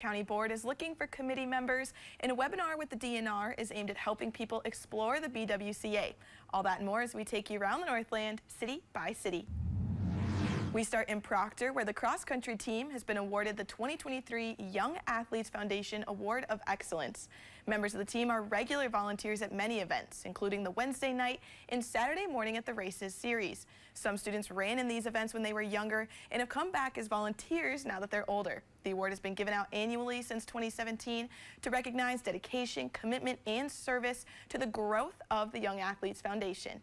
County Board is looking for committee members, and a webinar with the DNR is aimed at helping people explore the BWCA. All that and more as we take you around the Northland, city by city. We start in Proctor, where the cross-country team has been awarded the 2023 Young Athletes Foundation Award of Excellence. Members of the team are regular volunteers at many events, including the Wednesday night and Saturday morning at the Races series. Some students ran in these events when they were younger and have come back as volunteers now that they're older. The award has been given out annually since 2017 to recognize dedication, commitment, and service to the growth of the Young Athletes Foundation.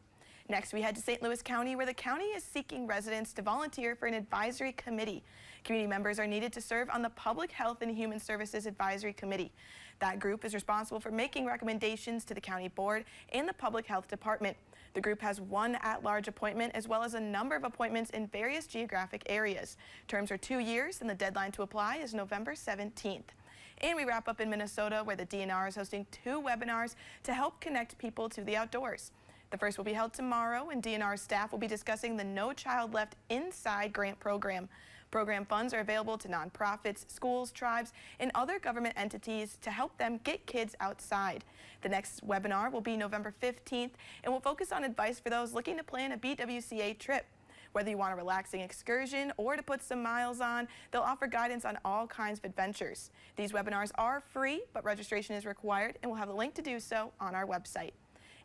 Next, we head to St. Louis County, where the county is seeking residents to volunteer for an advisory committee. Community members are needed to serve on the Public Health and Human Services Advisory Committee. That group is responsible for making recommendations to the county board and the Public Health Department. The group has one at-large appointment as well as a number of appointments in various geographic areas. Terms are 2 years, and the deadline to apply is November 17th. And we wrap up in Minnesota, where the DNR is hosting 2 webinars to help connect people to the outdoors. The first will be held tomorrow, and DNR staff will be discussing the No Child Left Inside grant program. Program funds are available to nonprofits, schools, tribes, and other government entities to help them get kids outside. The next webinar will be November 15th and will focus on advice for those looking to plan a BWCA trip. Whether you want a relaxing excursion or to put some miles on, they'll offer guidance on all kinds of adventures. These webinars are free, but registration is required, and we'll have a link to do so on our website.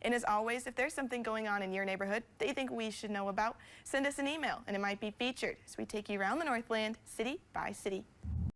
And as always, if there's something going on in your neighborhood that you think we should know about, send us an email and it might be featured as we take you around the Northland, city by city.